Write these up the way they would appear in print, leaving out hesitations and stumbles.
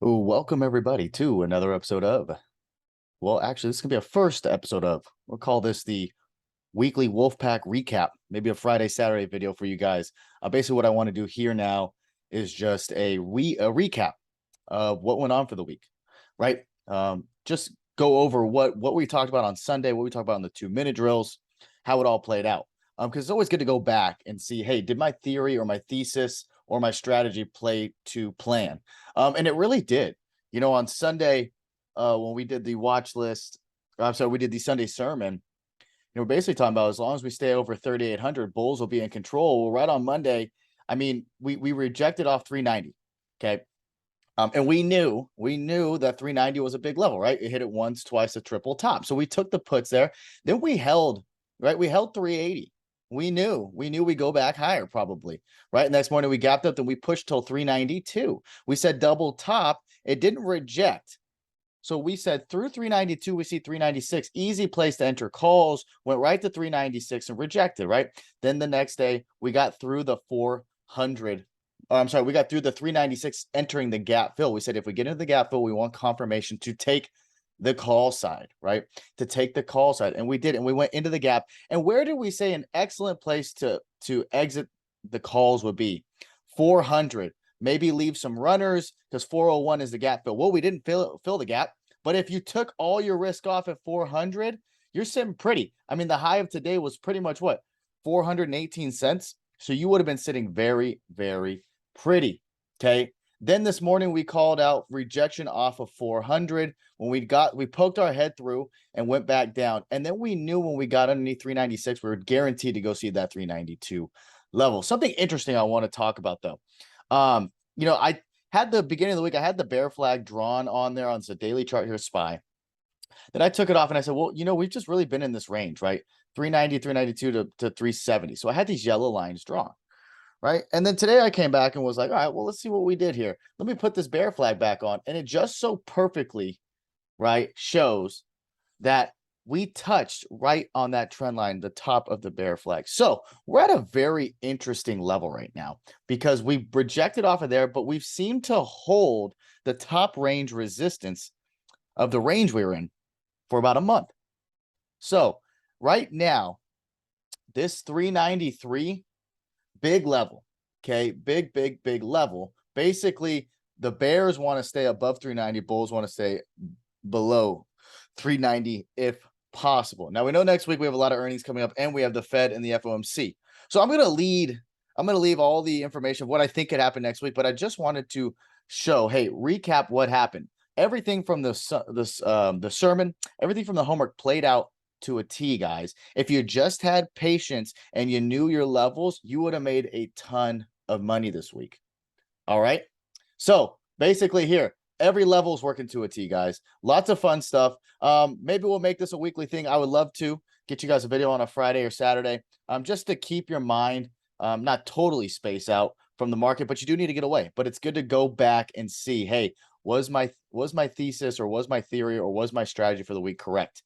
Ooh, welcome everybody to another episode of, well, actually, this is gonna be a first episode of, we'll call this the weekly Wolfpack recap, maybe a Friday, Saturday video for you guys. Basically, what I want to do here now is just a recap of what went on for the week, right? Just go over what we talked about on Sunday, what we talked about in the 2 minute drills, how it all played out. Because it's always good to go back and see, hey, did my theory or my thesis or my strategy play to plan? And it really did. On Sunday, when we did the watch list, I'm sorry, we did the Sunday sermon. We're basically talking about as long as we stay over 3,800, Bulls will be in control. Well, right on Monday, I mean, we rejected off 390. Okay. And we knew that 390 was a big level, right? It hit it once, twice, a triple top. So we took the puts there. Then we held, right? We held 380. We knew we go back higher probably, right? Next morning we gapped up, then we pushed till 392. We said double top. It didn't reject. So we said through 392, we see 396, easy place to enter calls, went right to 396 and rejected, right? Then the next day we got through the 400. I'm sorry, we got through the 396 entering the gap fill. We said if we get into the gap fill, we want confirmation to take the call side, right? To take the call side. And we did, and we went into the gap. And where did we say an excellent place to exit the calls would be? 400. Maybe leave some runners because 401 is the gap fill. Well, we didn't fill the gap, but if you took all your risk off at 400, you're sitting pretty. I mean, the high of today was pretty much what? 418 cents. So you would have been sitting very, very pretty. Okay. Then this morning we called out rejection off of 400 when we poked our head through and went back down. And then we knew when we got underneath 396, we were guaranteed to go see that 392 level. Something interesting I want to talk about though. I had the beginning of the week, I had the bear flag drawn on there on the daily chart here, SPY. Then I took it off and I said, well, we've just really been in this range, right? 390, 392 to 370. So I had these yellow lines drawn, right? And then today I came back and was like, all right, well, let's see what we did here. Let me put this bear flag back on. And it just so perfectly, right, shows that we touched right on that trend line, the top of the bear flag. So we're at a very interesting level right now because we rejected off of there, but we've seemed to hold the top range resistance of the range we were in for about a month. So right now, this 393, big level, okay? Big level. Basically, the bears want to stay above 390, bulls want to stay below 390 if possible. Now we know next week we have a lot of earnings coming up and we have the Fed and the FOMC. So I'm going to leave all the information of what I think could happen next week, but I just wanted to show, hey, recap what happened. Everything from the sermon, everything from the homework played out to a T, guys. If you just had patience and you knew your levels, you would have made a ton of money this week. All right. So basically here, every level is working to a T, guys. Lots of fun stuff. Maybe we'll make this a weekly thing. I would love to get you guys a video on a Friday or Saturday, just to keep your mind not totally space out from the market, but you do need to get away. But it's good to go back and see, hey, was my thesis or was my theory or was my strategy for the week correct?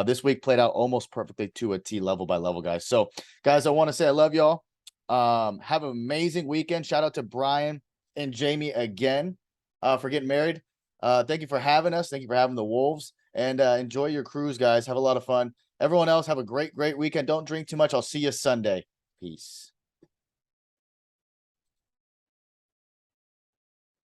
This week played out almost perfectly to a T, level by level, guys. So, guys, I want to say I love y'all. Have an amazing weekend. Shout out to Brian and Jamie again for getting married. Thank you for having us. Thank you for having the Wolves. And enjoy your cruise, guys. Have a lot of fun. Everyone else, have a great weekend. Don't drink too much. I'll see you Sunday. Peace.